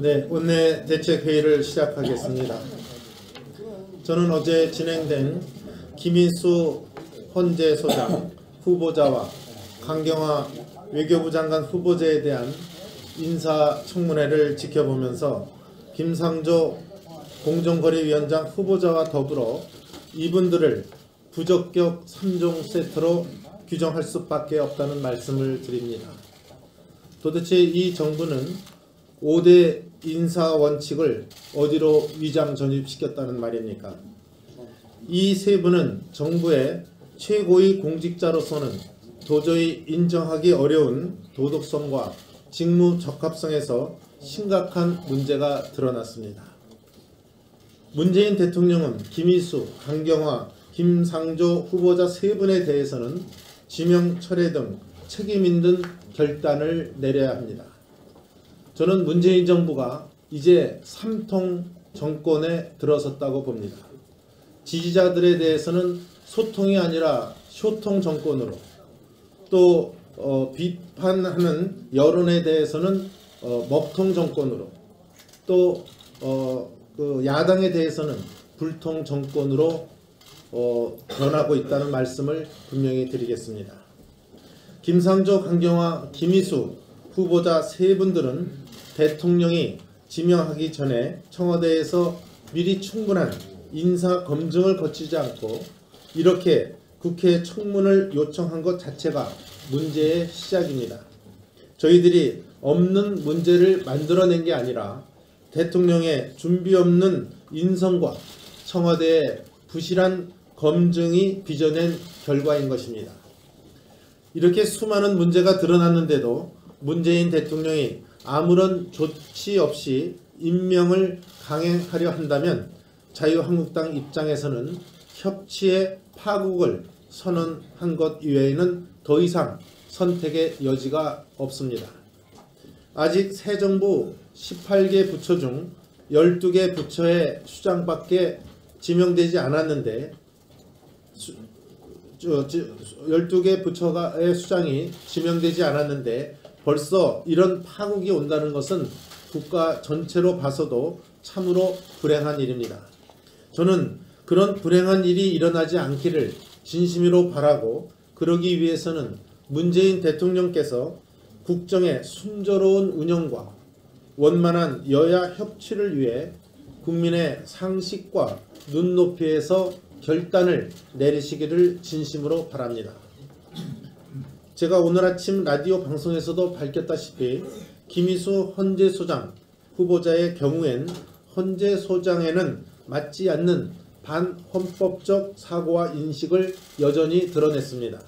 네, 원내 대책회의를 시작하겠습니다. 저는 어제 진행된 김인수 헌재소장 후보자와 강경화 외교부 장관 후보자에 대한 인사청문회를 지켜보면서 김상조 공정거래위원장 후보자와 더불어 이분들을 부적격 3종 세트로 규정할 수밖에 없다는 말씀을 드립니다. 도대체 이 정부는 5대 인사원칙을 어디로 위장 전입시켰다는 말입니까? 이 세 분은 정부의 최고위 공직자로서는 도저히 인정하기 어려운 도덕성과 직무 적합성에서 심각한 문제가 드러났습니다. 문재인 대통령은 김희수, 강경화, 김상조 후보자 세 분에 대해서는 지명 철회 등 책임 있는 결단을 내려야 합니다. 저는 문재인 정부가 이제 3통 정권에 들어섰다고 봅니다. 지지자들에 대해서는 소통이 아니라 쇼통 정권으로, 또 비판하는 여론에 대해서는 먹통 정권으로, 또 그 야당에 대해서는 불통 정권으로 변하고 있다는 말씀을 분명히 드리겠습니다. 김상조, 강경화, 김희수 후보자 세 분들은 대통령이 지명하기 전에 청와대에서 미리 충분한 인사 검증을 거치지 않고 이렇게 국회 청문을 요청한 것 자체가 문제의 시작입니다. 저희들이 없는 문제를 만들어낸 게 아니라 대통령의 준비 없는 인선과 청와대의 부실한 검증이 빚어낸 결과인 것입니다. 이렇게 수많은 문제가 드러났는데도 문재인 대통령이 아무런 조치 없이 임명을 강행하려 한다면 자유한국당 입장에서는 협치의 파국을 선언한 것 이외에는 더 이상 선택의 여지가 없습니다. 아직 새 정부 18개 부처 중 12개 부처의 수장밖에 지명되지 않았는데 12개 부처의 수장이 지명되지 않았는데 벌써 이런 파국이 온다는 것은 국가 전체로 봐서도 참으로 불행한 일입니다. 저는 그런 불행한 일이 일어나지 않기를 진심으로 바라고, 그러기 위해서는 문재인 대통령께서 국정의 순조로운 운영과 원만한 여야 협치를 위해 국민의 상식과 눈높이에서 결단을 내리시기를 진심으로 바랍니다. 제가 오늘 아침 라디오 방송에서도 밝혔다시피 김희수 헌재소장 후보자의 경우엔 헌재소장에는 맞지 않는 반헌법적 사고와 인식을 여전히 드러냈습니다.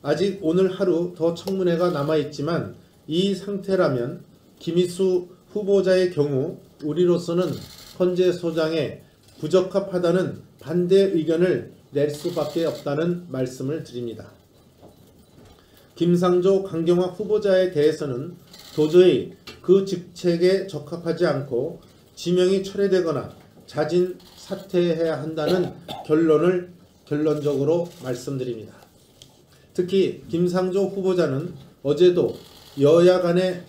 아직 오늘 하루 더 청문회가 남아있지만 이 상태라면 김희수 후보자의 경우 우리로서는 헌재소장에 부적합하다는 반대 의견을 낼 수밖에 없다는 말씀을 드립니다. 김상조, 강경화 후보자에 대해서는 도저히 그 직책에 적합하지 않고 지명이 철회되거나 자진 사퇴해야 한다는 결론을 결론적으로 말씀드립니다. 특히 김상조 후보자는 어제도 여야 간의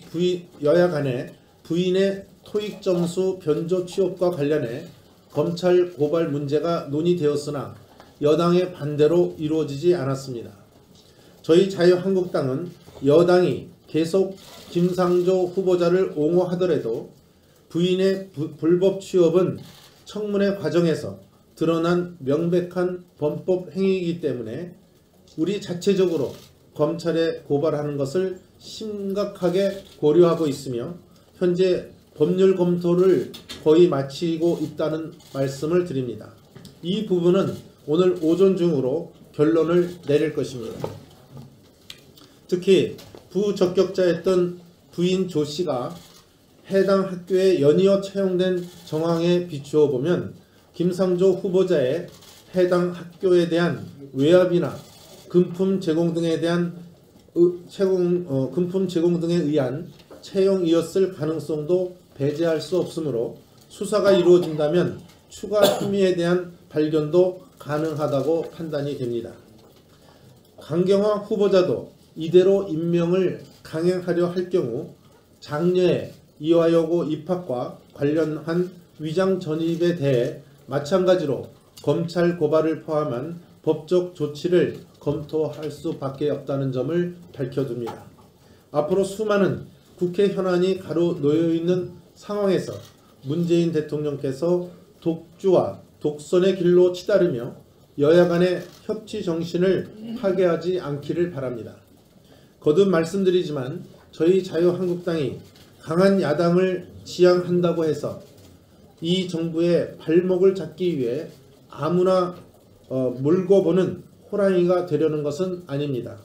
부인의 토익 점수 변조 취업과 관련해 검찰 고발 문제가 논의되었으나 여당의 반대로 이루어지지 않았습니다. 저희 자유한국당은 여당이 계속 김상조 후보자를 옹호하더라도 부인의 불법 취업은 청문회 과정에서 드러난 명백한 범법 행위이기 때문에 우리 자체적으로 검찰에 고발하는 것을 심각하게 고려하고 있으며 현재 법률 검토를 거의 마치고 있다는 말씀을 드립니다. 이 부분은 오늘 오전 중으로 결론을 내릴 것입니다. 특히 부적격자였던 부인 조 씨가 해당 학교에 연이어 채용된 정황에 비추어 보면 김상조 후보자의 해당 학교에 대한 외압이나 금품 제공 등에 대한 금품 제공 등에 의한 채용이었을 가능성도 배제할 수 없으므로 수사가 이루어진다면 추가 혐의에 대한 발견도 가능하다고 판단이 됩니다. 강경화 후보자도 이대로 임명을 강행하려 할 경우 장래에 이화여고 입학과 관련한 위장 전입에 대해 마찬가지로 검찰 고발을 포함한 법적 조치를 검토할 수밖에 없다는 점을 밝혀둡니다. 앞으로 수많은 국회 현안이 가로놓여 있는 상황에서 문재인 대통령께서 독주와 독선의 길로 치달으며 여야 간의 협치 정신을 파괴하지 않기를 바랍니다. 거듭 말씀드리지만 저희 자유한국당이 강한 야당을 지향한다고 해서 이 정부의 발목을 잡기 위해 아무나 몰고 보는 호랑이가 되려는 것은 아닙니다.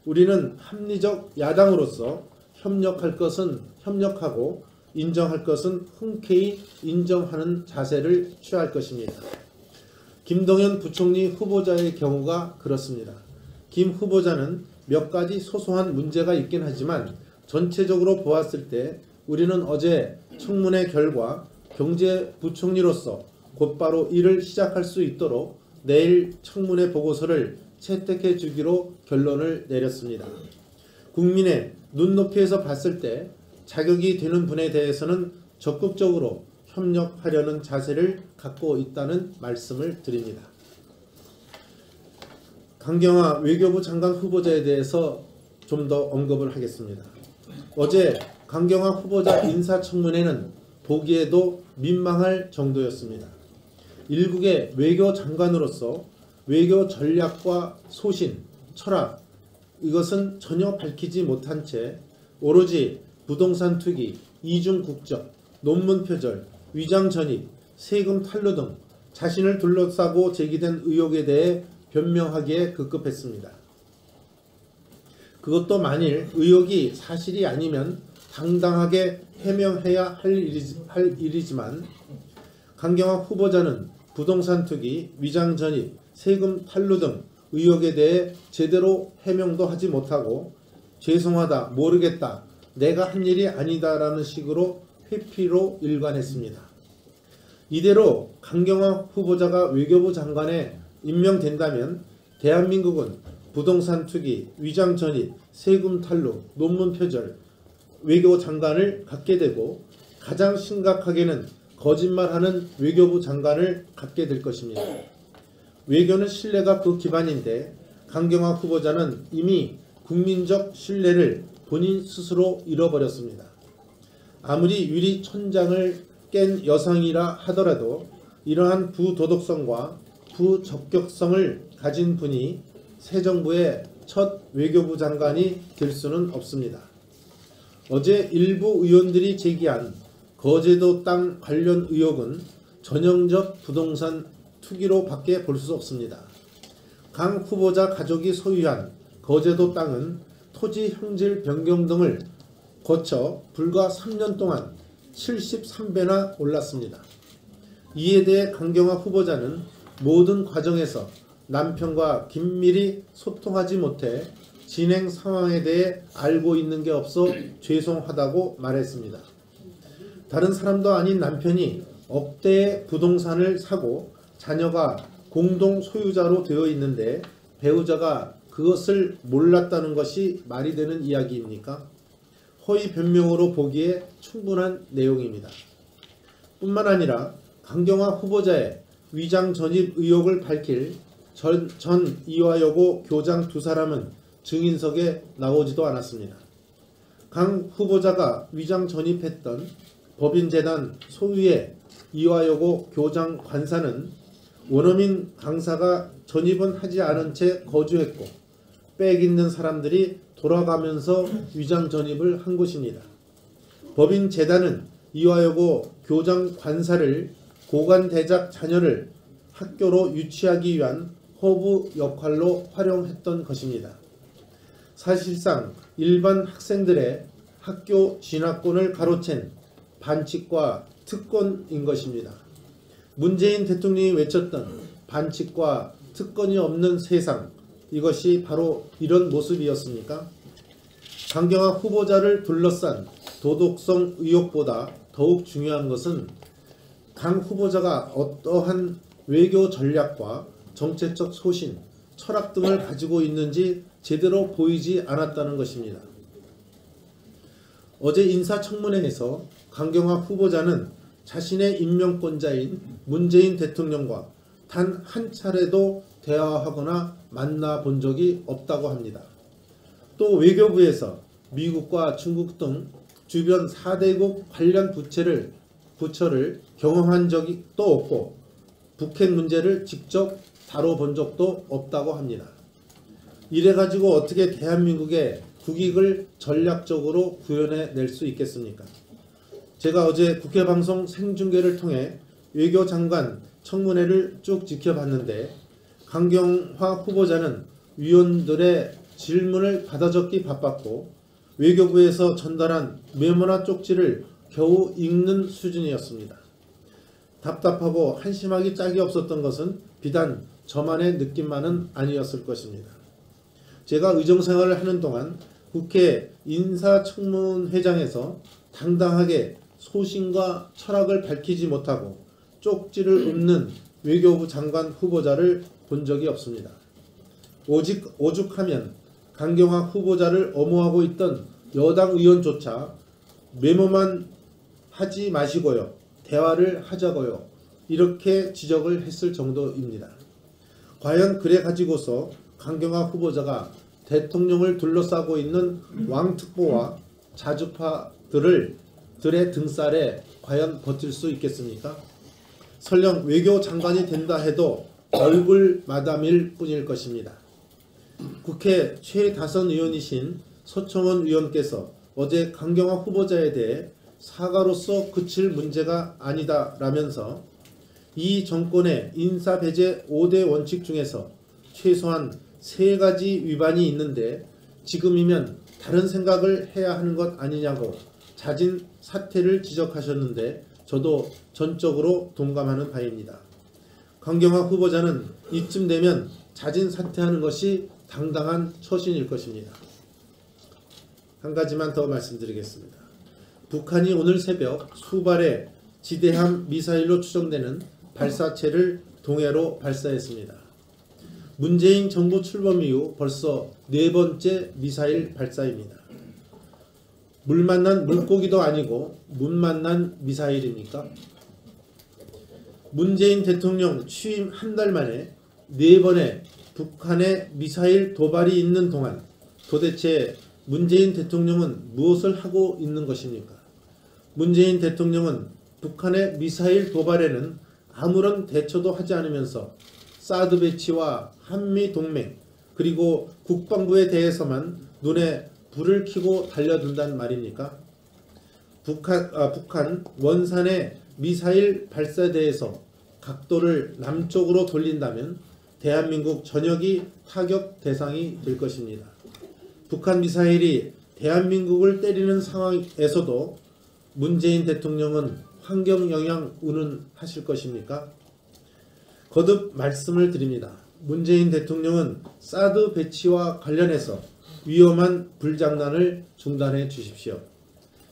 우리는 합리적 야당으로서 협력할 것은 협력하고 인정할 것은 흔쾌히 인정하는 자세를 취할 것입니다. 김동연 부총리 후보자의 경우가 그렇습니다. 김 후보자는 몇 가지 소소한 문제가 있긴 하지만 전체적으로 보았을 때 우리는 어제 청문회 결과 경제부총리로서 곧바로 일을 시작할 수 있도록 내일 청문회 보고서를 채택해 주기로 결론을 내렸습니다. 국민의 눈높이에서 봤을 때 자격이 되는 분에 대해서는 적극적으로 협력하려는 자세를 갖고 있다는 말씀을 드립니다. 강경화 외교부 장관 후보자에 대해서 좀 더 언급을 하겠습니다. 어제 강경화 후보자 인사청문회는 보기에도 민망할 정도였습니다. 일국의 외교 장관으로서 외교 전략과 소신, 철학 이것은 전혀 밝히지 못한 채 오로지 부동산 투기, 이중 국적, 논문 표절, 위장 전입, 세금 탈루 등 자신을 둘러싸고 제기된 의혹에 대해 변명하기에 급급했습니다. 그것도 만일 의혹이 사실이 아니면 당당하게 해명해야 할 일이지만 강경화 후보자는 부동산 투기, 위장 전입, 세금 탈루 등 의혹에 대해 제대로 해명도 하지 못하고 죄송하다, 모르겠다, 내가 한 일이 아니다라는 식으로 회피로 일관했습니다. 이대로 강경화 후보자가 외교부 장관에 임명된다면 대한민국은 부동산 투기, 위장 전입, 세금 탈루, 논문 표절, 외교 장관을 갖게 되고 가장 심각하게는 거짓말하는 외교부 장관을 갖게 될 것입니다. 외교는 신뢰가 그 기반인데 강경화 후보자는 이미 국민적 신뢰를 본인 스스로 잃어버렸습니다. 아무리 유리 천장을 깬 여성이라 하더라도 이러한 부도덕성과 부적격성을 가진 분이 새 정부의 첫 외교부 장관이 될 수는 없습니다. 어제 일부 의원들이 제기한 거제도 땅 관련 의혹은 전형적 부동산 투기로 밖에 볼 수 없습니다. 강 후보자 가족이 소유한 거제도 땅은 토지 형질 변경 등을 거쳐 불과 3년 동안 73배나 올랐습니다. 이에 대해 강경화 후보자는 모든 과정에서 남편과 긴밀히 소통하지 못해 진행 상황에 대해 알고 있는 게 없어 죄송하다고 말했습니다. 다른 사람도 아닌 남편이 억대의 부동산을 사고 자녀가 공동 소유자로 되어 있는데 배우자가 그것을 몰랐다는 것이 말이 되는 이야기입니까? 허위 변명으로 보기에 충분한 내용입니다. 뿐만 아니라 강경화 후보자의 위장 전입 의혹을 밝힐 전 이화여고 교장 두 사람은 증인석에 나오지도 않았습니다. 강 후보자가 위장 전입했던 법인재단 소유의 이화여고 교장 관사는 원어민 강사가 전입은 하지 않은 채 거주했고 빽 있는 사람들이 돌아가면서 위장 전입을 한 곳입니다. 법인재단은 이화여고 교장 관사를 고관대작 자녀를 학교로 유치하기 위한 허브 역할로 활용했던 것입니다. 사실상 일반 학생들의 학교 진학권을 가로챈 반칙과 특권인 것입니다. 문재인 대통령이 외쳤던 반칙과 특권이 없는 세상, 이것이 바로 이런 모습이었습니까? 강경화 후보자를 둘러싼 도덕성 의혹보다 더욱 중요한 것은 강 후보자가 어떠한 외교 전략과 정책적 소신, 철학 등을 가지고 있는지 제대로 보이지 않았다는 것입니다. 어제 인사청문회에서 강경화 후보자는 자신의 임명권자인 문재인 대통령과 단 한 차례도 대화하거나 만나본 적이 없다고 합니다. 또 외교부에서 미국과 중국 등 주변 4대국 관련 부처를 경험한 적이 또 없고 북핵 문제를 직접 다뤄본 적도 없다고 합니다. 이래가지고 어떻게 대한민국의 국익을 전략적으로 구현해낼 수 있겠습니까? 제가 어제 국회방송 생중계를 통해 외교장관 청문회를 쭉 지켜봤는데 강경화 후보자는 위원들의 질문을 받아 적기 바빴고 외교부에서 전달한 메모나 쪽지를 겨우 읽는 수준이었습니다. 답답하고 한심하기 짝이 없었던 것은 비단 저만의 느낌만은 아니었을 것입니다. 제가 의정생활을 하는 동안 국회 인사청문회장에서 당당하게 소신과 철학을 밝히지 못하고 쪽지를 읊는 외교부 장관 후보자를 본 적이 없습니다. 오죽하면 강경화 후보자를 엄호하고 있던 여당 의원조차 메모만 하지 마시고요, 대화를 하자고요, 이렇게 지적을 했을 정도입니다. 과연 그래 가지고서 강경화 후보자가 대통령을 둘러싸고 있는 왕특보와 자주파들의 등살에 과연 버틸 수 있겠습니까? 설령 외교장관이 된다 해도 얼굴 마담일 뿐일 것입니다. 국회 최다선 의원이신 서청원 의원께서 어제 강경화 후보자에 대해 사과로서 그칠 문제가 아니다라면서 이 정권의 인사배제 5대 원칙 중에서 최소한 3가지 위반이 있는데 지금이면 다른 생각을 해야 하는 것 아니냐고 자진 사퇴를 지적하셨는데 저도 전적으로 동감하는 바입니다. 강경화 후보자는 이쯤 되면 자진 사퇴하는 것이 당당한 처신일 것입니다. 한 가지만 더 말씀드리겠습니다. 북한이 오늘 새벽 수발의 지대함 미사일로 추정되는 발사체를 동해로 발사했습니다. 문재인 정부 출범 이후 벌써 4번째 미사일 발사입니다. 물 만난 물고기도 아니고 문 만난 미사일입니까? 문재인 대통령 취임 한 달 만에 4번의 북한의 미사일 도발이 있는 동안 도대체 문재인 대통령은 무엇을 하고 있는 것입니까? 문재인 대통령은 북한의 미사일 도발에는 아무런 대처도 하지 않으면서 사드 배치와 한미 동맹 그리고 국방부에 대해서만 눈에 불을 켜고 달려든단 말입니까? 북한 원산의 미사일 발사대에서 각도를 남쪽으로 돌린다면 대한민국 전역이 타격 대상이 될 것입니다. 북한 미사일이 대한민국을 때리는 상황에서도 문재인 대통령은 환경영향 운운하실 것입니까? 거듭 말씀을 드립니다. 문재인 대통령은 사드 배치와 관련해서 위험한 불장난을 중단해 주십시오.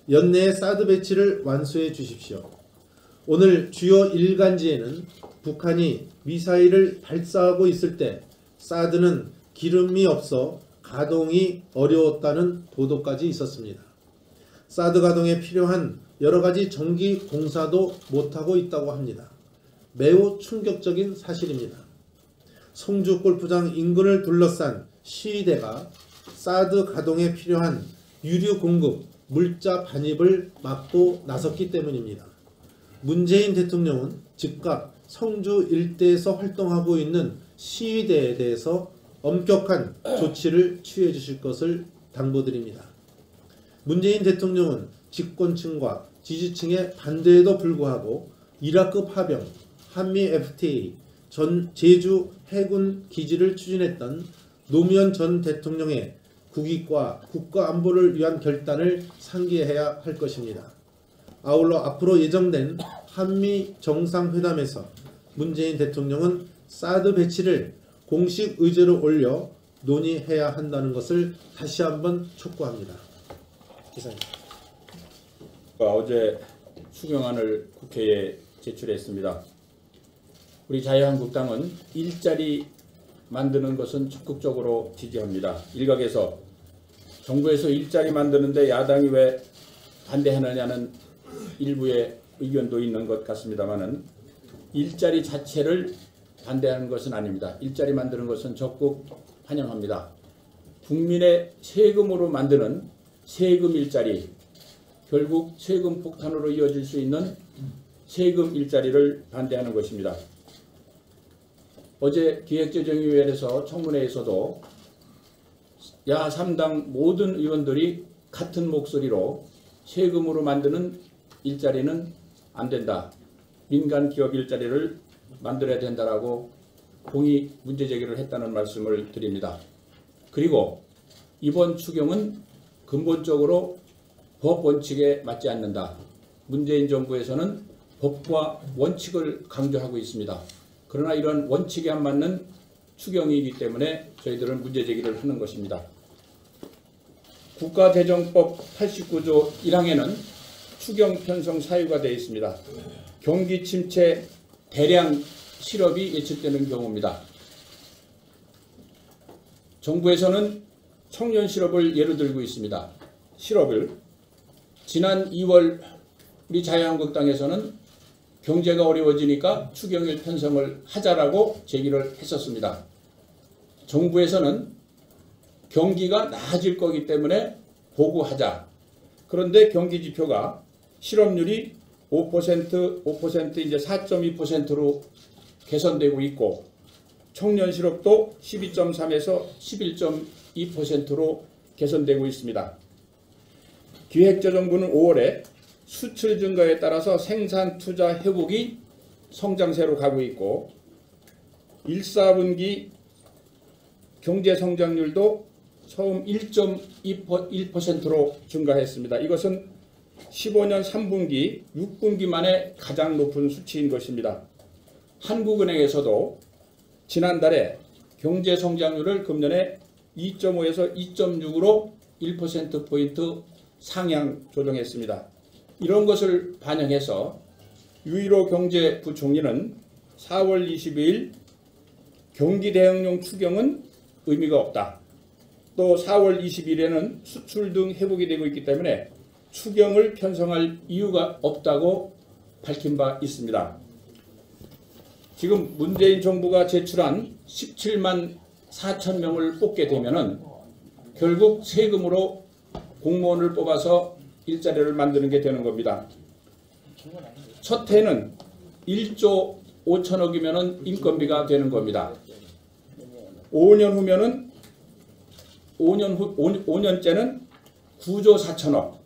연내에 사드 배치를 완수해 주십시오. 오늘 주요 일간지에는 북한이 미사일을 발사하고 있을 때 사드는 기름이 없어 가동이 어려웠다는 보도까지 있었습니다. 사드 가동에 필요한 여러가지 정기 공사도 못하고 있다고 합니다. 매우 충격적인 사실입니다. 송주 골프장 인근을 둘러싼 시위대가 사드 가동에 필요한 유류 공급, 물자 반입을 막고 나섰기 때문입니다. 문재인 대통령은 즉각 성주 일대에서 활동하고 있는 시위대에 대해서 엄격한 조치를 취해 주실 것을 당부드립니다. 문재인 대통령은 집권층과 지지층의 반대에도 불구하고 이라크 파병, 한미 FTA, 제주 해군 기지를 추진했던 노무현 전 대통령의 국익과 국가 안보를 위한 결단을 상기해야 할 것입니다. 아울러 앞으로 예정된 한미 정상회담에서 문재인 대통령은 사드 배치를 공식 의제로 올려 논의해야 한다는 것을 다시 한번 촉구합니다. 기사님. 어제 추경안을 국회에 제출했습니다. 우리 자유한국당은 일자리 만드는 것은 적극적으로 지지합니다. 일각에서 정부에서 일자리 만드는데 야당이 왜 반대하느냐는 일부의 의견도 있는 것 같습니다만은 일자리 자체를 반대하는 것은 아닙니다. 일자리 만드는 것은 적극 환영합니다. 국민의 세금으로 만드는 세금 일자리, 결국 세금 폭탄으로 이어질 수 있는 세금 일자리를 반대하는 것입니다. 어제 기획재정위원회에서 청문회에서도 야3당 모든 의원들이 같은 목소리로 세금으로 만드는 일자리는 안 된다. 민간 기업 일자리를 만들어야 된다라고 공의 문제 제기를 했다는 말씀을 드립니다. 그리고 이번 추경은 근본적으로 법 원칙에 맞지 않는다. 문재인 정부에서는 법과 원칙을 강조하고 있습니다. 그러나 이런 원칙에 안 맞는 추경이기 때문에 저희들은 문제 제기를 하는 것입니다. 국가재정법 89조 1항에는 추경 편성 사유가 되어 있습니다. 경기 침체 대량 실업이 예측되는 경우입니다. 정부에서는 청년 실업을 예로 들고 있습니다. 실업을 지난 2월 우리 자유한국당에서는 경제가 어려워지니까 추경일 편성을 하자라고 제기를 했었습니다. 정부에서는 경기가 나아질 거기 때문에 보고하자. 그런데 경기 지표가 실업률이 5% 이제 4.2%로 개선되고 있고 청년 실업도 12.3에서 11.2%로 개선되고 있습니다. 기획재정부는 5월에 수출 증가에 따라서 생산 투자 회복이 성장세로 가고 있고 1, 4분기 경제 성장률도 처음 1.1%로 증가했습니다. 이것은 15년 3분기, 6분기 만에 가장 높은 수치인 것입니다. 한국은행에서도 지난달에 경제 성장률을 금년에 2.5에서 2.6으로 1%포인트 상향 조정했습니다. 이런 것을 반영해서 유일호 경제부총리는 4월 22일 경기 대응용 추경은 의미가 없다. 또 4월 20일에는 수출 등 회복이 되고 있기 때문에 추경을 편성할 이유가 없다고 밝힌 바 있습니다. 지금 문재인 정부가 제출한 17만 4천 명을 뽑게 되면은 결국 세금으로 공무원을 뽑아서 일자리를 만드는 게 되는 겁니다. 첫 해는 1조 5천억이면은 인건비가 되는 겁니다. 5년 후면은 5년째는 9조 4천억.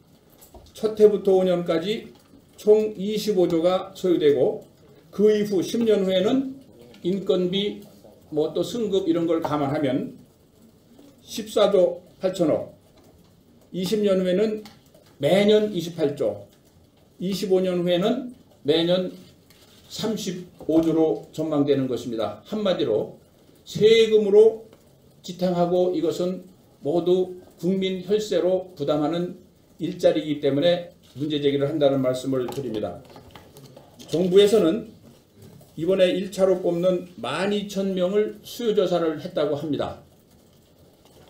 첫 해부터 5년까지 총 25조가 소요되고 그 이후 10년 후에는 인건비 뭐 또 승급 이런 걸 감안하면 14조 8천억. 20년 후에는 매년 28조. 25년 후에는 매년 35조로 전망되는 것입니다. 한마디로 세금으로 지탱하고 이것은 모두 국민 혈세로 부담하는 일자리이기 때문에 문제 제기를 한다는 말씀을 드립니다. 정부에서는 이번에 1차로 뽑는 12,000명을 수요조사를 했다고 합니다.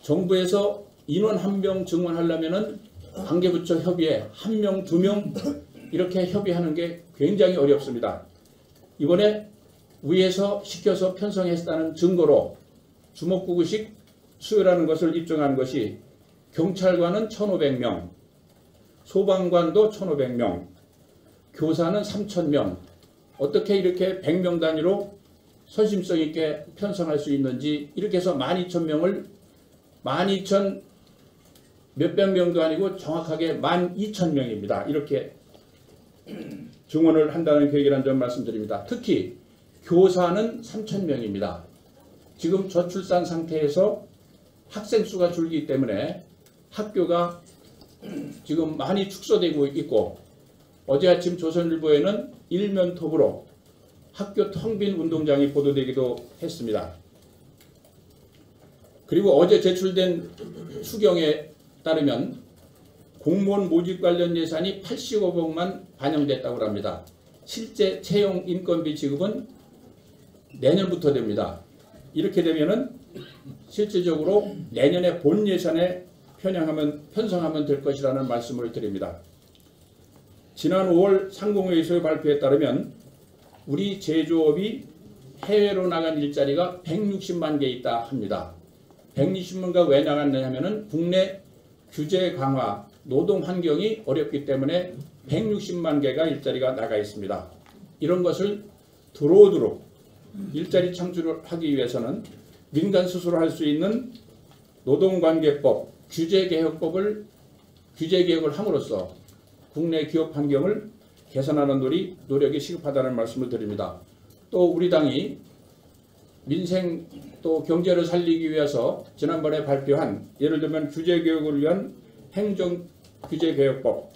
정부에서 인원 1명 증원하려면 관계부처 협의에 1명, 2명 이렇게 협의하는 게 굉장히 어렵습니다. 이번에 위에서 시켜서 편성했다는 증거로 주먹구구식 수요라는 것을 입증한 것이 경찰관은 1,500명, 소방관도 1,500명, 교사는 3,000명. 어떻게 이렇게 100명 단위로 선심성 있게 편성할 수 있는지 이렇게 해서 12,000명을 12,000 몇백 명도 아니고 정확하게 12,000명입니다. 이렇게 증언을 한다는 계획이라는 점 말씀드립니다. 특히 교사는 3,000명입니다. 지금 저출산 상태에서 학생 수가 줄기 때문에 학교가 지금 많이 축소되고 있고 어제 아침 조선일보에는 일면톱으로 학교 텅 빈 운동장이 보도되기도 했습니다. 그리고 어제 제출된 추경에 따르면 공무원 모집 관련 예산이 85억만 반영됐다고 합니다. 실제 채용 인건비 지급은 내년부터 됩니다. 이렇게 되면은 실질적으로 내년에 본 예산에 편성하면 될 것이라는 말씀을 드립니다. 지난 5월 상공회의소의 발표에 따르면 우리 제조업이 해외로 나간 일자리가 160만 개 있다 합니다. 160만 개가 왜 나갔느냐 하면은 국내 규제 강화, 노동 환경이 어렵기 때문에 160만 개가 일자리가 나가 있습니다. 이런 것을 들어오도록 일자리 창출을 하기 위해서는 민간 스스로 할 수 있는 노동관계법, 규제개혁을 함으로써 국내 기업 환경을 개선하는 노력이 시급하다는 말씀을 드립니다. 또 우리 당이 민생 또 경제를 살리기 위해서 지난번에 발표한 예를 들면 규제개혁을 위한 행정규제개혁법,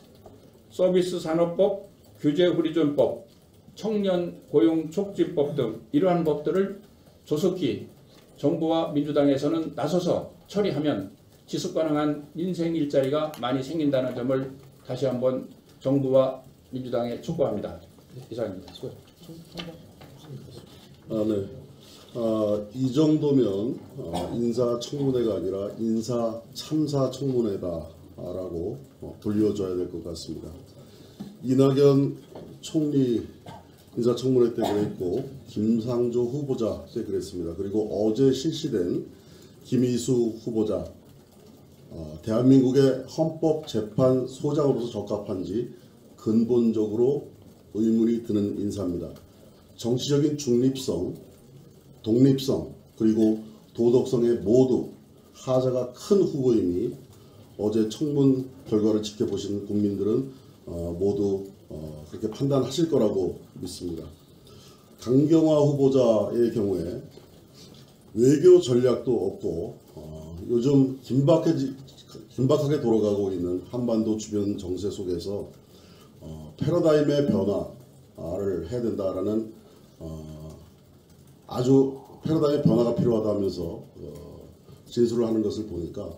서비스산업법, 규제호리존법, 청년고용촉진법 등 이러한 법들을 조속히 정부와 민주당에서는 나서서 처리하면 지속가능한 민생 일자리가 많이 생긴다는 점을 다시 한번 정부와 민주당에 촉구합니다. 이상입니다. 네. 이 정도면 인사청문회가 아니라 인사참사청문회다라고 불려줘야 될 것 같습니다. 이낙연 총리 인사청문회 때 그랬고 김상조 후보자 때 그랬습니다. 그리고 어제 실시된 김희수 후보자 대한민국의 헌법재판소장으로서 적합한지 근본적으로 의문이 드는 인사입니다. 정치적인 중립성, 독립성, 그리고 도덕성에 모두 하자가 큰 후보이니 어제 청문 결과를 지켜보신 국민들은 모두 그렇게 판단하실 거라고 믿습니다. 강경화 후보자의 경우에 외교 전략도 없고 요즘 긴박하게 돌아가고 있는 한반도 주변 정세 속에서 패러다임의 변화를 해야 된다라는 아주 패러다임의 변화가 필요하다면서 진술을 하는 것을 보니까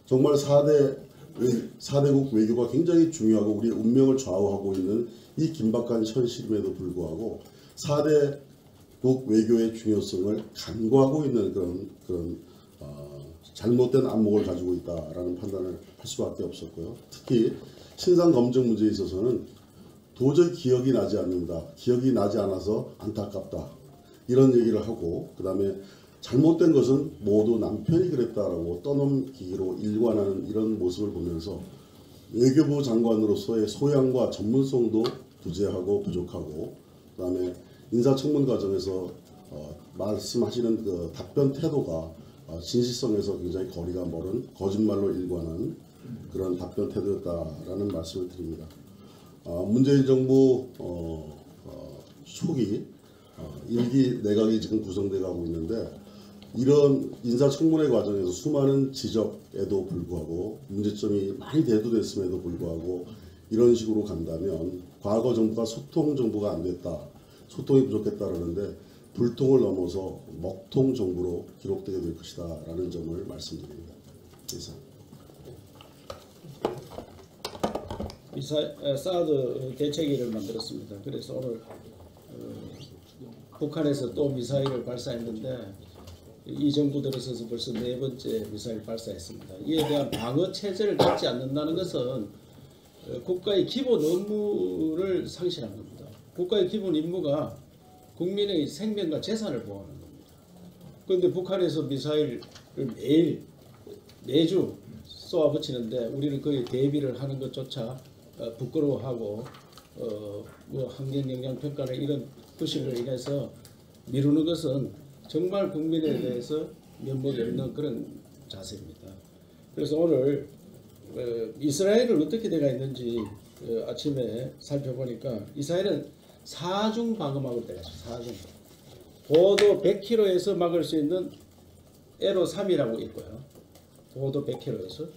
정말 4대국 외교가 굉장히 중요하고 우리의 운명을 좌우하고 있는 이 긴박한 현실임에도 불구하고 4대국 외교의 중요성을 간과하고 있는 그런 잘못된 안목을 가지고 있다라는 판단을 할 수밖에 없었고요. 특히 신상 검증 문제에 있어서는 도저히 기억이 나지 않는다. 기억이 나지 않아서 안타깝다. 이런 얘기를 하고 그 다음에 잘못된 것은 모두 남편이 그랬다라고 떠넘기기로 일관하는 이런 모습을 보면서 외교부 장관으로서의 소양과 전문성도 부재하고 부족하고 그 다음에 인사청문 과정에서 말씀하시는 그 답변 태도가 진실성에서 굉장히 거리가 멀은 거짓말로 일관한 그런 답변 태도였다라는 말씀을 드립니다. 문재인 정부 초기 1기 내각이 지금 구성돼 가고 있는데 이런 인사청문회 과정에서 수많은 지적에도 불구하고 문제점이 많이 대두됐음에도 불구하고 이런 식으로 간다면 과거 정부가 소통 정부가 안 됐다, 소통이 부족했다 그러는데 불통을 넘어서 먹통 정부로 기록되게 될 것이다 라는 점을 말씀드립니다. 이상. 사드 대책위를 만들었습니다. 그래서 오늘 북한에서 또 미사일을 발사했는데 이 정부 들어서서 벌써 4번째 미사일 발사했습니다. 이에 대한 방어 체제를 갖지 않는다는 것은 국가의 기본 의무를 상실한 겁니다. 국가의 기본 임무가 국민의 생명과 재산을 보호하는 겁니다. 그런데 북한에서 미사일을 매주 쏘아붙이는데 우리는 거의 대비를 하는 것조차 부끄러워하고 뭐 환경 영향 평가나 이런 부실로 인해서 미루는 것은 정말 국민에 대해서 면목이 없는 그런 자세입니다. 그래서 오늘 이스라엘은 어떻게 돼가 있는지 아침에 살펴보니까 이스라엘은 사중 방어막을 떼가지고 사중 고도 100km에서 막을 수 있는 에로 3이라고 있고요. 고도 100km에서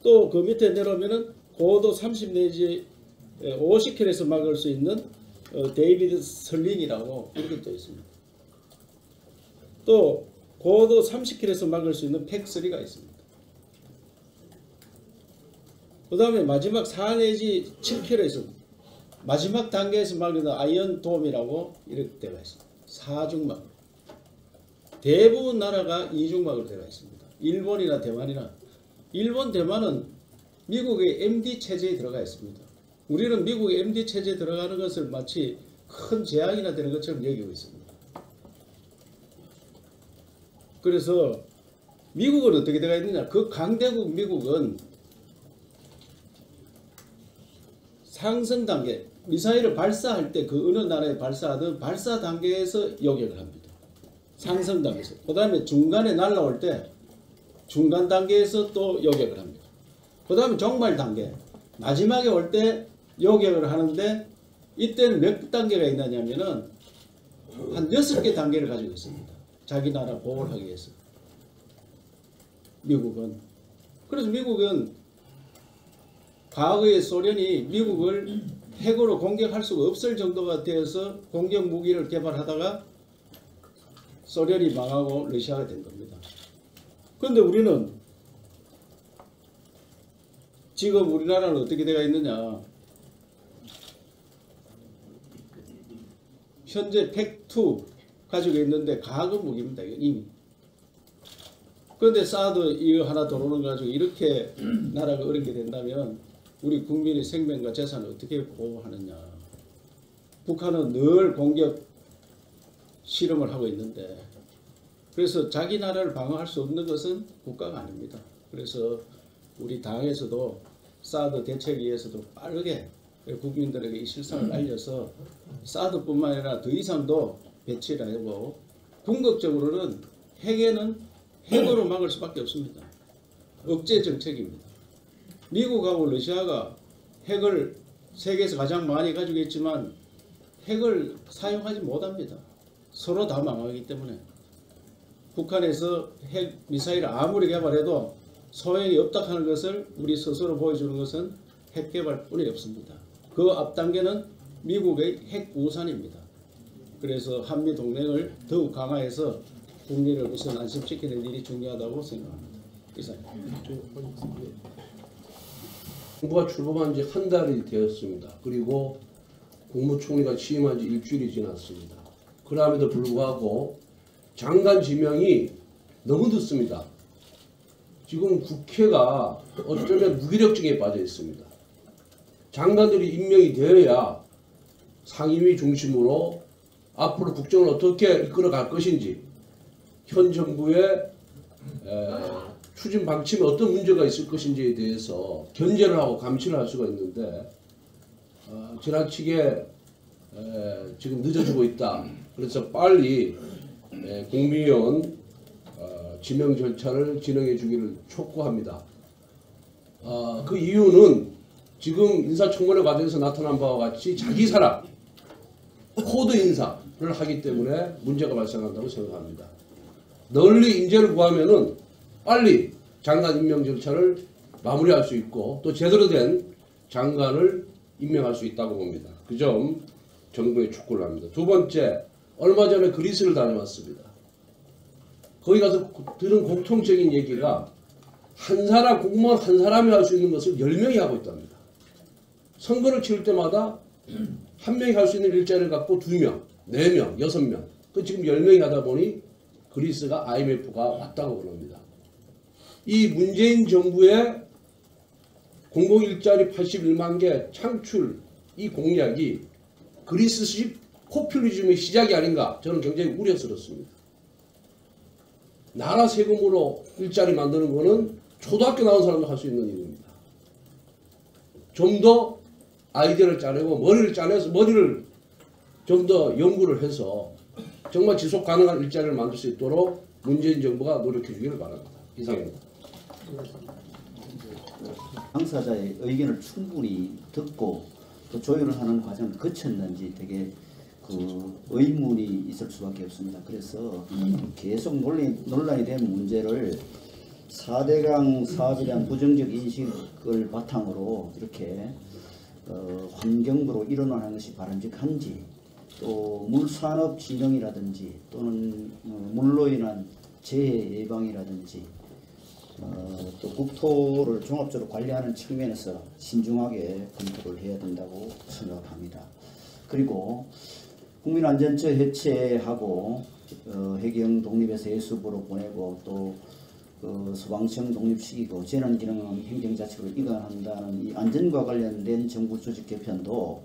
또 그 밑에 내려오면은 고도 30 내지 50km에서 막을 수 있는 데이비드 설링이라고 이렇게 되어 있습니다. 또 고도 30km에서 막을 수 있는 팩3가 있습니다. 그 다음에 마지막 4 내지 7km에서 마지막 단계에서 말하는 아이언 돔이라고 이렇게 되어 있습니다. 4중막. 대부분 나라가 2중막으로 되어 있습니다. 일본이나 대만이나. 일본, 대만은 미국의 MD 체제에 들어가 있습니다. 우리는 미국의 MD 체제에 들어가는 것을 마치 큰 재앙이나 되는 것처럼 여기고 있습니다. 그래서 미국은 어떻게 되어 있느냐? 그 강대국 미국은 상승 단계, 미사일을 발사할 때 그 어느 나라에 발사하든 발사 단계에서 요격을 합니다. 상승 단계에서. 그 다음에 중간에 날아올 때 중간 단계에서 또 요격을 합니다. 그 다음에 종말 단계, 마지막에 올 때 요격을 하는데 이때는 몇 단계가 있느냐면은 한 6개 단계를 가지고 있습니다. 자기 나라 보호를 하기 위해서. 미국은. 그래서 미국은 과거에 소련이 미국을 핵으로 공격할 수가 없을 정도가 되어서 공격 무기를 개발하다가 소련이 망하고 러시아가 된 겁니다. 그런데 우리는 지금 우리나라는 어떻게 되어 있느냐? 현재 팩2 가지고 있는데 과거 무기입니다. 이미. 그런데 사드 이거 하나 들어오는 거 가지고 이렇게 나라가 어렵게 된다면 우리 국민의 생명과 재산을 어떻게 보호하느냐. 북한은 늘 공격 실험을 하고 있는데 그래서 자기 나라를 방어할 수 없는 것은 국가가 아닙니다. 그래서 우리 당에서도 사드 대책에 의해서도 빠르게 국민들에게 이 실상을 알려서 사드뿐만 아니라 더 이상도 배치를 하고 궁극적으로는 핵으로 막을 수밖에 없습니다. 억제 정책입니다. 미국하고 러시아가 핵을 세계에서 가장 많이 가지고 있지만 핵을 사용하지 못합니다. 서로 다 망하기 때문에 북한에서 핵 미사일을 아무리 개발해도 소용이 없다 하는 것을 우리 스스로 보여주는 것은 핵 개발뿐이 없습니다. 그 앞단계는 미국의 핵 우산입니다. 그래서 한미 동맹을 더욱 강화해서 국민을 우선 안심시키는 일이 중요하다고 생각합니다. 이상입니다. 정부가 출범한 지 한 달이 되었습니다. 그리고 국무총리가 취임한 지 일주일이 지났습니다. 그럼에도 불구하고 장관 지명이 너무 늦습니다. 지금 국회가 어쩌면 무기력증에 빠져 있습니다. 장관들이 임명이 되어야 상임위 중심으로 앞으로 국정을 어떻게 이끌어갈 것인지 현 정부의 추진 방침에 어떤 문제가 있을 것인지에 대해서 견제를 하고 감시를 할 수가 있는데 지나치게 지금 늦어지고 있다. 그래서 빨리 국민의원 지명 절차를 진행해 주기를 촉구합니다. 그 이유는 지금 인사청문회 과정에서 나타난 바와 같이 자기 사람, 코드 인사를 하기 때문에 문제가 발생한다고 생각합니다. 널리 인재를 구하면은 빨리 장관 임명 절차를 마무리할 수 있고 또 제대로 된 장관을 임명할 수 있다고 봅니다. 그 점 정부에 촉구를 합니다. 두 번째, 얼마 전에 그리스를 다녀왔습니다. 거기 가서 들은 공통적인 얘기가 한 사람, 공무원 한 사람이 할 수 있는 것을 10명이 하고 있답니다. 선거를 치를 때마다 한 명이 할 수 있는 일자리를 갖고 2명, 4명, 6명. 그 지금 10명이 하다 보니 그리스가 IMF가 왔다고 그럽니다. 이 문재인 정부의 공공일자리 81만 개 창출 이 공약이 그리스식 포퓰리즘의 시작이 아닌가 저는 굉장히 우려스럽습니다. 나라 세금으로 일자리 만드는 거는 초등학교 나온 사람도 할 수 있는 일입니다. 좀 더 아이디어를 짜내고 머리를 짜내서 머리를 좀 더 연구를 해서 정말 지속 가능한 일자리를 만들 수 있도록 문재인 정부가 노력해 주기를 바랍니다. 이상입니다. 당사자의 의견을 충분히 듣고 또 조율을 하는 과정을 거쳤는지 되게 그 의문이 있을 수밖에 없습니다. 그래서 계속 논란이 된 문제를 4대강 사업에 대한 부정적 인식을 바탕으로 이렇게 환경부로 일원화하는 것이 바람직한지 또 물산업 진흥이라든지 또는 물로 인한 재해 예방이라든지 또 국토를 종합적으로 관리하는 측면에서 신중하게 검토를 해야 된다고 생각합니다. 그리고 국민안전처 해체하고 해경 독립에서 예수부로 보내고 또 소방청 독립시키고 재난기능은 행정자치로 이관한다는 이 안전과 관련된 정부 조직 개편도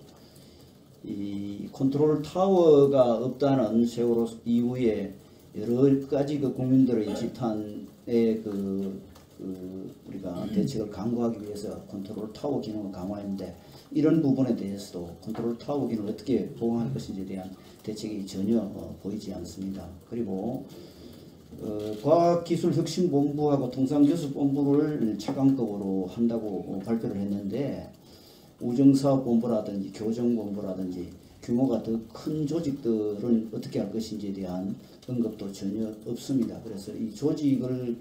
이 컨트롤 타워가 없다는 세월호 이후에 여러 가지 국민들의 지탄에 우리가 대책을 강구하기 위해서 컨트롤 타워 기능을 강화했는데 이런 부분에 대해서도 컨트롤 타워 기능을 어떻게 보강할 것인지에 대한 대책이 전혀 보이지 않습니다. 그리고 과학기술혁신본부하고 통상교수본부를 차관급으로 한다고 발표를 했는데 우정사업본부라든지 교정본부라든지 규모가 더 큰 조직들은 어떻게 할 것인지에 대한 언급도 전혀 없습니다. 그래서 이 조직을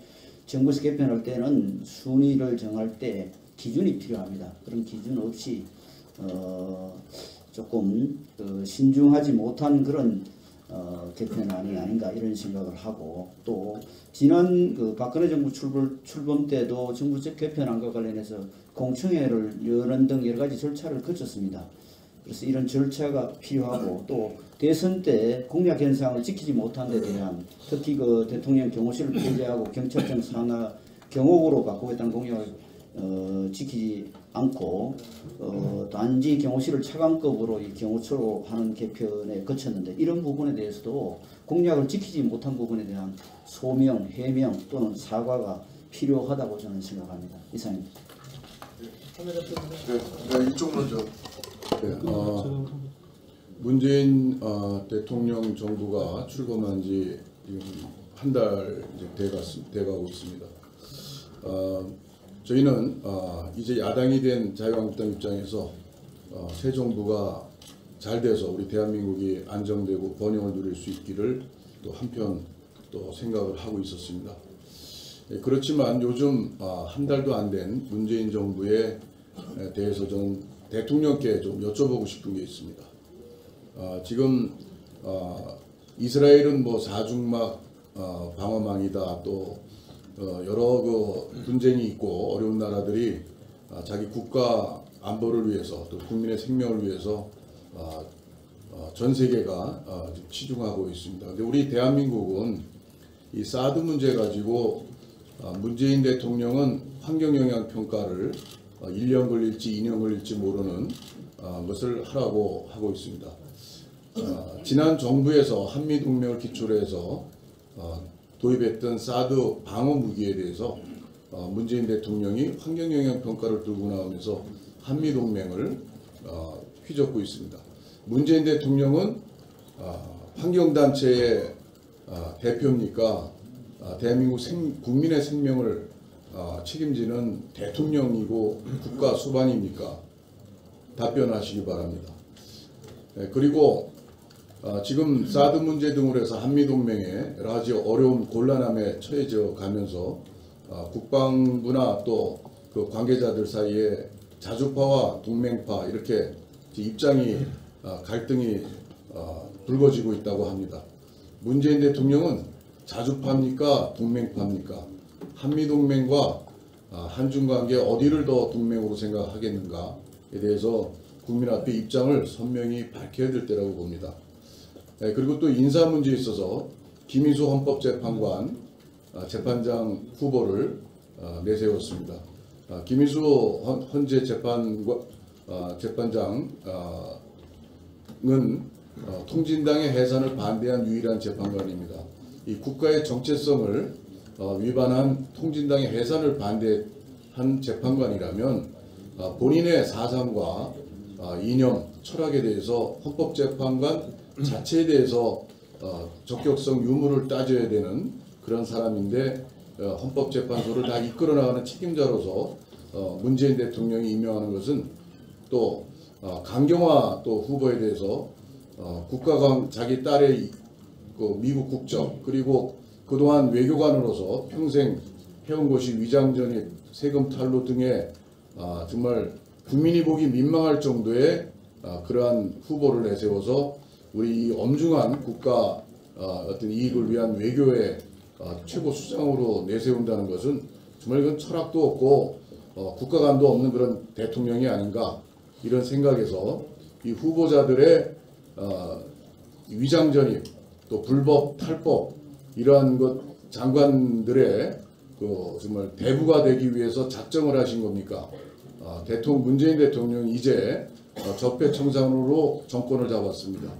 정부에서 개편할 때는 순위를 정할 때 기준이 필요합니다. 그런 기준 없이 조금 신중하지 못한 그런 개편안이 아닌가 이런 생각을 하고 또 지난 박근혜 정부 출범 때도 정부적 개편안과 관련해서 공청회를 여는 등 여러 가지 절차를 거쳤습니다. 그래서 이런 절차가 필요하고 또 대선 때 공약 현상을 지키지 못한 데 대한 특히 대통령 경호실을 폐지하고 경찰청 산하 경호구로 바꾸겠다는 공약을 지키지 않고 단지 경호실을 차관급으로 이 경호처로 하는 개편에 거쳤는데 이런 부분에 대해서도 공약을 지키지 못한 부분에 대한 소명, 해명 또는 사과가 필요하다고 저는 생각합니다. 이상입니다. 네, 이쪽 먼저. 네, 문재인 대통령 정부가 출범한 지 한 달 돼가고 있습니다. 저희는 이제 야당이 된 자유한국당 입장에서 새 정부가 잘 돼서 우리 대한민국이 안정되고 번영을 누릴 수 있기를 또 한편 또 생각을 하고 있었습니다. 그렇지만 요즘 한 달도 안 된 문재인 정부에 대해서 저는 대통령께 좀 여쭤보고 싶은 게 있습니다. 지금 이스라엘은 뭐 사중막 방어망이다 또 여러 분쟁이 있고 어려운 나라들이 자기 국가 안보를 위해서 또 국민의 생명을 위해서 전 세계가 치중하고 있습니다. 근데 우리 대한민국은 이 사드 문제 가지고 문재인 대통령은 환경영향평가를 1년 걸릴지 2년 걸릴지 모르는 것을 하라고 하고 있습니다. 지난 정부에서 한미동맹을 기초로 해서 도입했던 사드 방어 무기에 대해서 문재인 대통령이 환경영향평가를 들고 나오면서 한미동맹을 휘젓고 있습니다. 문재인 대통령은 환경단체의 대표입니까? 대한민국 국민의 생명을 책임지는 대통령이고 국가 수반입니까? 답변하시기 바랍니다. 그리고 지금 사드 문제 등으로 해서 한미동맹에 여러 가지 어려운 곤란함에 처해져 가면서 국방부나 또 그 관계자들 사이에 자주파와 동맹파 이렇게 입장이 갈등이 불거지고 있다고 합니다. 문재인 대통령은 자주파입니까? 동맹파입니까? 한미동맹과 한중관계 어디를 더 동맹으로 생각하겠는가에 대해서 국민 앞에 입장을 선명히 밝혀야 될 때라고 봅니다. 그리고 또 인사 문제에 있어서 김희수 헌법재판관 재판장 후보를 내세웠습니다. 김희수 헌재 재판장은 통진당의 해산을 반대한 유일한 재판관입니다. 이 국가의 정체성을 위반한 통진당의 해산을 반대한 재판관이라면 본인의 사상과 이념, 철학에 대해서 헌법재판관 자체에 대해서 적격성 유무를 따져야 되는 그런 사람인데 헌법재판소를 다 이끌어 나가는 책임자로서 문재인 대통령이 임명하는 것은 또 강경화 또 후보에 대해서 국가관 자기 딸의 그 미국 국적 그리고 그동안 외교관으로서 평생 해온 것이 위장전입, 세금 탈루 등의 정말 국민이 보기 민망할 정도의 그러한 후보를 내세워서 우리 이 엄중한 국가 어떤 이익을 위한 외교의 최고 수장으로 내세운다는 것은 정말 이건 철학도 없고 국가관도 없는 그런 대통령이 아닌가 이런 생각에서 이 후보자들의 위장전입 또 불법 탈법 이러한 것 장관들의 정말 대부가 되기 위해서 작정을 하신 겁니까? 문재인 대통령이 이제 적폐청산으로 정권을 잡았습니다.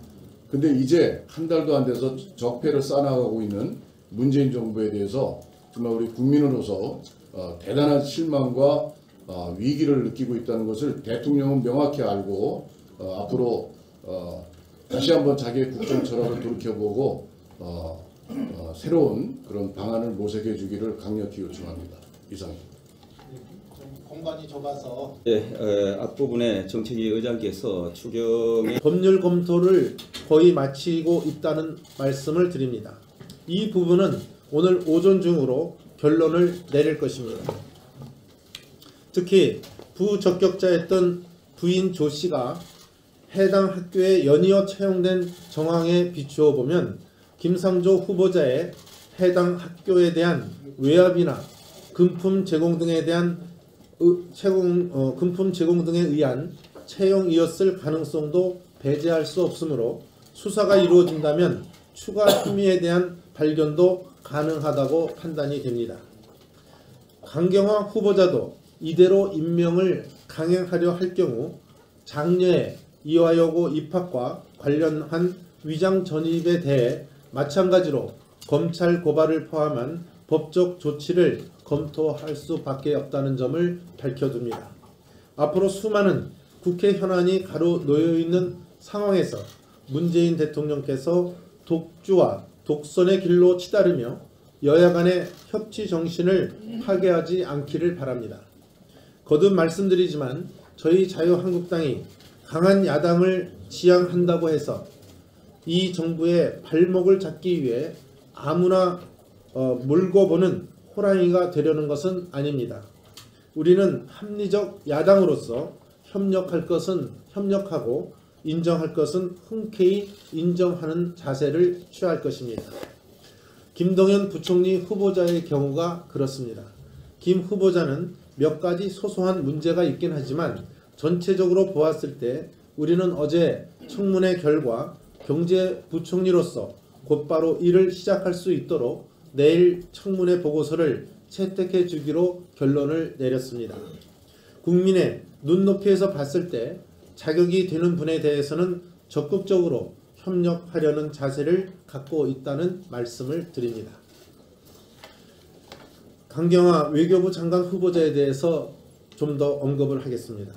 근데 이제 한 달도 안 돼서 적폐를 쌓아나가고 있는 문재인 정부에 대해서 정말 우리 국민으로서 대단한 실망과 위기를 느끼고 있다는 것을 대통령은 명확히 알고 앞으로 다시 한번 자기의 국정 철학을 돌이켜보고 새로운 그런 방안을 모색해 주기를 강력히 요청합니다. 이상입니다. 공간이 좁아서 앞부분에 정책위 의장께서 추경의 법률 검토를 거의 마치고 있다는 말씀을 드립니다. 이 부분은 오늘 오전 중으로 결론을 내릴 것입니다. 특히 부적격자였던 부인 조 씨가 해당 학교에 연이어 채용된 정황에 비추어 보면 김상조 후보자의 해당 학교에 대한 외압이나 금품 제공 등에 의한 채용이었을 가능성도 배제할 수 없으므로 수사가 이루어진다면 추가 혐의에 대한 발견도 가능하다고 판단이 됩니다. 강경화 후보자도 이대로 임명을 강행하려 할 경우 장녀의 이화여고 입학과 관련한 위장 전입에 대해 마찬가지로 검찰 고발을 포함한 법적 조치를 검토할 수밖에 없다는 점을 밝혀둡니다. 앞으로 수많은 국회 현안이 가로놓여 있는 상황에서 문재인 대통령께서 독주와 독선의 길로 치달으며 여야 간의 협치 정신을 파괴하지 않기를 바랍니다. 거듭 말씀드리지만 저희 자유한국당이 강한 야당을 지향한다고 해서 이 정부의 발목을 잡기 위해 아무나 몰고 보는 호랑이가 되려는 것은 아닙니다. 우리는 합리적 야당으로서 협력할 것은 협력하고 인정할 것은 흔쾌히 인정하는 자세를 취할 것입니다. 김동연 부총리 후보자의 경우가 그렇습니다. 김 후보자는 몇 가지 소소한 문제가 있긴 하지만 전체적으로 보았을 때 우리는 어제 청문회 결과 경제부총리로서 곧바로 일을 시작할 수 있도록 내일 청문회 보고서를 채택해 주기로 결론을 내렸습니다. 국민의 눈높이에서 봤을 때 자격이 되는 분에 대해서는 적극적으로 협력하려는 자세를 갖고 있다는 말씀을 드립니다. 강경화 외교부 장관 후보자에 대해서 좀 더 언급을 하겠습니다.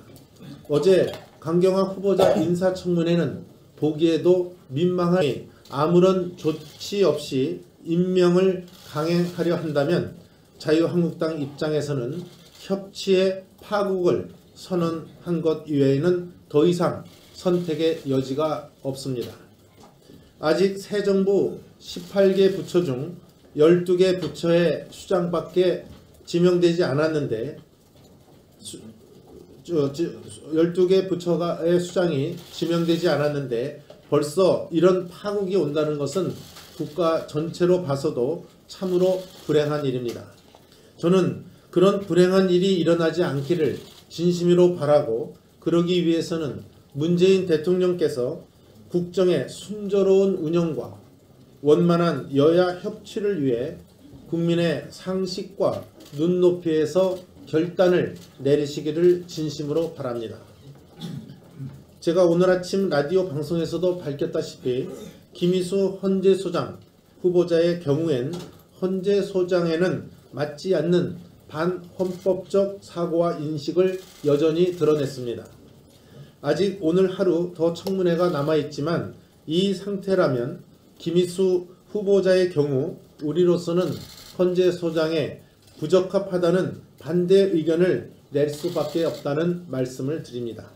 어제 강경화 후보자 인사청문회는 보기에도 민망하니 아무런 조치 없이 임명을 강행하려 한다면 자유한국당 입장에서는 협치의 파국을 선언한 것 이외에는 더 이상 선택의 여지가 없습니다. 아직 새 정부 18개 부처 중 12개 부처의 수장밖에 지명되지 않았는데 12개 부처의 수장이 지명되지 않았는데 벌써 이런 파국이 온다는 것은 국가 전체로 봐서도 참으로 불행한 일입니다. 저는 그런 불행한 일이 일어나지 않기를 진심으로 바라고 그러기 위해서는 문재인 대통령께서 국정의 순조로운 운영과 원만한 여야 협치를 위해 국민의 상식과 눈높이에서 결단을 내리시기를 진심으로 바랍니다. 제가 오늘 아침 라디오 방송에서도 밝혔다시피 김희수 헌재소장 후보자의 경우엔 헌재소장에는 맞지 않는 반헌법적 사고와 인식을 여전히 드러냈습니다. 아직 오늘 하루 더 청문회가 남아있지만 이 상태라면 김희수 후보자의 경우 우리로서는 헌재소장에 부적합하다는 반대 의견을 낼 수밖에 없다는 말씀을 드립니다.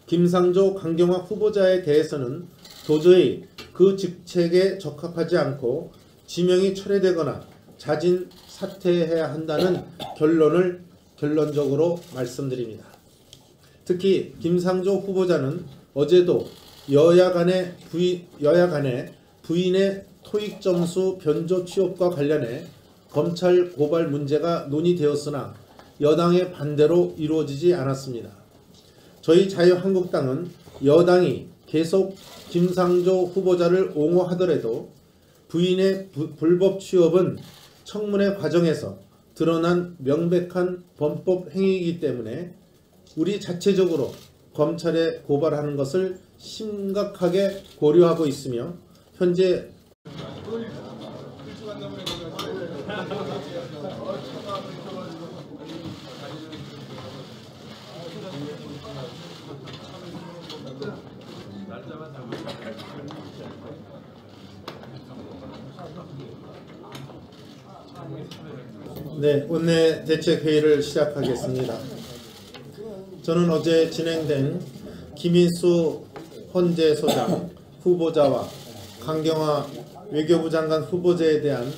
김상조 강경화 후보자에 대해서는 도저히 그 직책에 적합하지 않고 지명이 철회되거나 자진 사퇴해야 한다는 결론적으로 말씀드립니다. 특히 김상조 후보자는 어제도 여야 간의 부인의 토익 점수 변조 취업과 관련해 검찰 고발 문제가 논의되었으나 여당의 반대로 이루어지지 않았습니다. 저희 자유한국당은 여당이 계속 김상조 후보자를 옹호하더라도 부인의 불법 취업은 청문회 과정에서 드러난 명백한 범법 행위이기 때문에 우리 자체적으로 검찰에 고발하는 것을 심각하게 고려하고 있으며 현재 네, 원내 대책회의를 시작하겠습니다. 저는 어제 진행된 김인수 헌재소장 후보자와 강경화 외교부 장관 후보자에 대한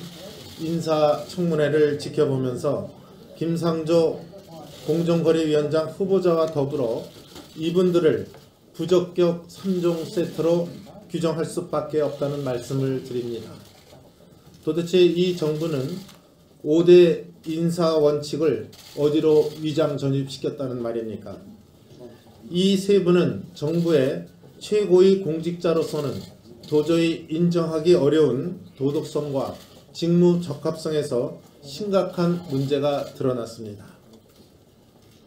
인사청문회를 지켜보면서 김상조 공정거래위원장 후보자와 더불어 이분들을 부적격 3종 세트로 규정할 수밖에 없다는 말씀을 드립니다. 도대체 이 정부는 5대 인사 원칙을 어디로 위장 전입시켰다는 말입니까? 이 세 분은 정부의 최고위 공직자로서는 도저히 인정하기 어려운 도덕성과 직무 적합성에서 심각한 문제가 드러났습니다.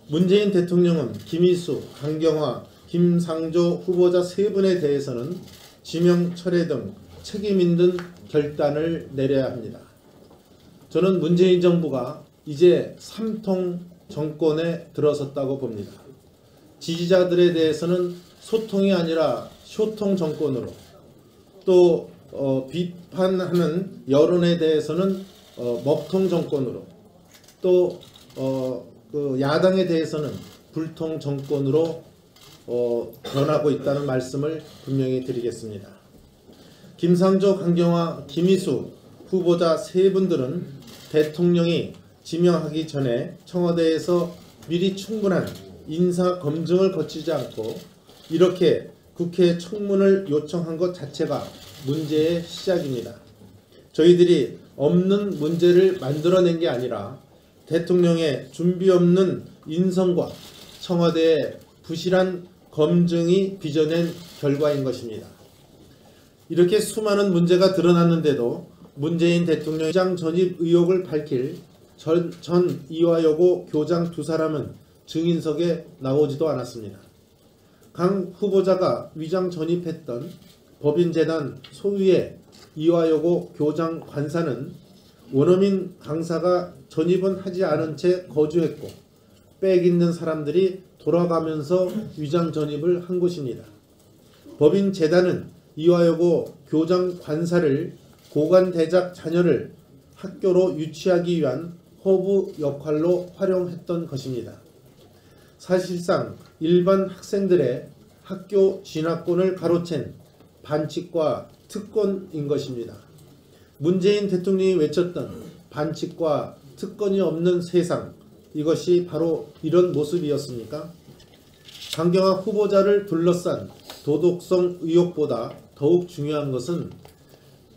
문재인 대통령은 김희수, 강경화, 김상조 후보자 세 분에 대해서는 지명 철회 등 책임 있는 결단을 내려야 합니다. 저는 문재인 정부가 이제 3통 정권에 들어섰다고 봅니다. 지지자들에 대해서는 소통이 아니라 쇼통 정권으로, 또 비판하는 여론에 대해서는 먹통 정권으로, 또 그 야당에 대해서는 불통 정권으로 변하고 있다는 말씀을 분명히 드리겠습니다. 김상조, 강경화, 김희수 후보자 세 분들은 대통령이 지명하기 전에 청와대에서 미리 충분한 인사 검증을 거치지 않고 이렇게 국회 청문을 요청한 것 자체가 문제의 시작입니다. 저희들이 없는 문제를 만들어낸 게 아니라 대통령의 준비 없는 인선과 청와대의 부실한 검증이 빚어낸 결과인 것입니다. 이렇게 수많은 문제가 드러났는데도 문재인 대통령 위장 전입 의혹을 밝힐 전 이화여고 교장 두 사람은 증인석에 나오지도 않았습니다. 강 후보자가 위장 전입했던 법인재단 소유의 이화여고 교장 관사는 원어민 강사가 전입은 하지 않은 채 거주했고 빽 있는 사람들이 돌아가면서 위장 전입을 한 곳입니다. 법인재단은 이화여고 교장 관사를 고관대작 자녀를 학교로 유치하기 위한 허브 역할로 활용했던 것입니다. 사실상 일반 학생들의 학교 진학권을 가로챈 반칙과 특권인 것입니다. 문재인 대통령이 외쳤던 반칙과 특권이 없는 세상, 이것이 바로 이런 모습이었습니까? 강경화 후보자를 둘러싼 도덕성 의혹보다 더욱 중요한 것은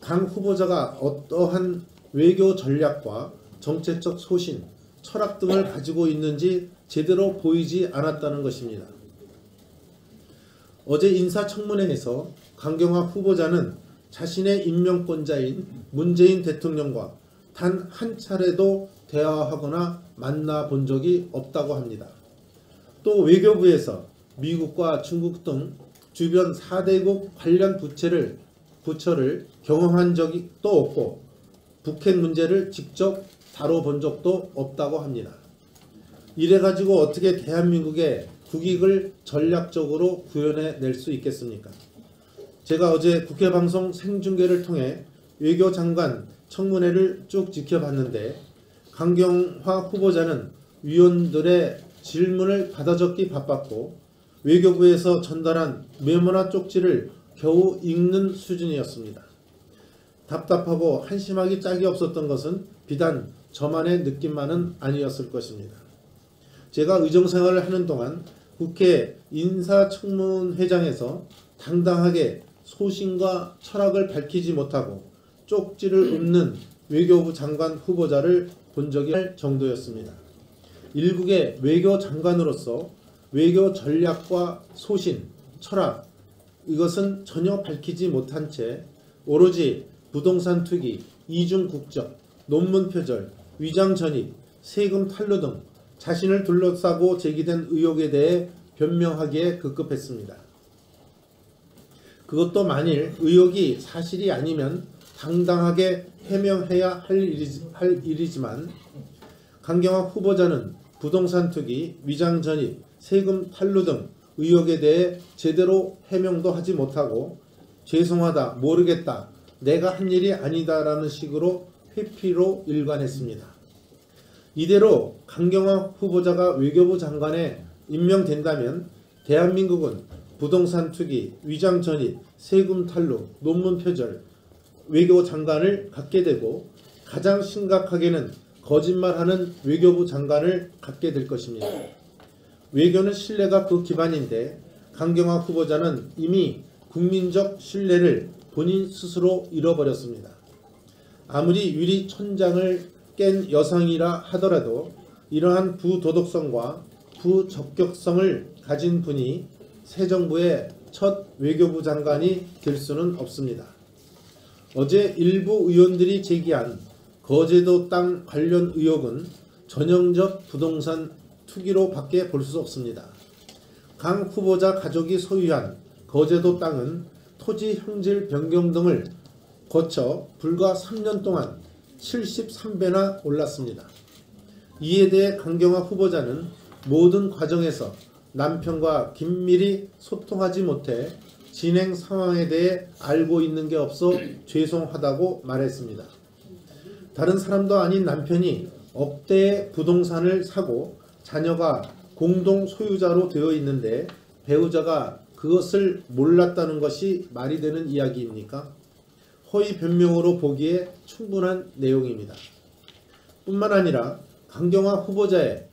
강 후보자가 어떠한 외교 전략과 정책적 소신, 철학 등을 가지고 있는지 제대로 보이지 않았다는 것입니다. 어제 인사청문회에서 강경화 후보자는 자신의 임명권자인 문재인 대통령과 단 한 차례도 대화하거나 만나본 적이 없다고 합니다. 또 외교부에서 미국과 중국 등 주변 4대국 관련 부처를 경험한 적이 또 없고 북핵 문제를 직접 다뤄본 적도 없다고 합니다. 이래가지고 어떻게 대한민국의 국익을 전략적으로 구현해낼 수 있겠습니까? 제가 어제 국회방송 생중계를 통해 외교장관 청문회를 쭉 지켜봤는데 강경화 후보자는 위원들의 질문을 받아 적기 바빴고 외교부에서 전달한 메모나 쪽지를 겨우 읽는 수준이었습니다. 답답하고 한심하기 짝이 없었던 것은 비단 저만의 느낌만은 아니었을 것입니다. 제가 의정생활을 하는 동안 국회 인사청문회장에서 당당하게 소신과 철학을 밝히지 못하고 쪽지를 읊는 외교부 장관 후보자를 본 적이 할 정도였습니다. 일국의 외교 장관으로서 외교 전략과 소신, 철학 이것은 전혀 밝히지 못한 채 오로지 부동산 투기, 이중 국적, 논문 표절, 위장 전입, 세금 탈루 등 자신을 둘러싸고 제기된 의혹에 대해 변명하기에 급급했습니다. 그것도 만일 의혹이 사실이 아니면 당당하게 해명해야 할 일이지만 강경화 후보자는 부동산 투기, 위장 전입, 세금 탈루 등 의혹에 대해 제대로 해명도 하지 못하고 죄송하다, 모르겠다, 내가 한 일이 아니다라는 식으로 회피로 일관했습니다. 이대로 강경화 후보자가 외교부 장관에 임명된다면 대한민국은 부동산 투기, 위장 전입, 세금 탈루, 논문 표절, 외교 장관을 갖게 되고 가장 심각하게는 거짓말하는 외교부 장관을 갖게 될 것입니다. 외교는 신뢰가 그 기반인데 강경화 후보자는 이미 국민적 신뢰를 본인 스스로 잃어버렸습니다. 아무리 유리 천장을 깬 여성이라 하더라도 이러한 부도덕성과 부적격성을 가진 분이 새 정부의 첫 외교부 장관이 될 수는 없습니다. 어제 일부 의원들이 제기한 거제도 땅 관련 의혹은 전형적 부동산 투기로 밖에 볼 수 없습니다. 강 후보자 가족이 소유한 거제도 땅은 토지 형질 변경 등을 거쳐 불과 3년 동안 73배나 올랐습니다. 이에 대해 강경화 후보자는 모든 과정에서 남편과 긴밀히 소통하지 못해 진행 상황에 대해 알고 있는 게 없어 죄송하다고 말했습니다. 다른 사람도 아닌 남편이 억대의 부동산을 사고 자녀가 공동 소유자로 되어 있는데 배우자가 그것을 몰랐다는 것이 말이 되는 이야기입니까? 허위 변명으로 보기에 충분한 내용입니다. 뿐만 아니라 강경화 후보자의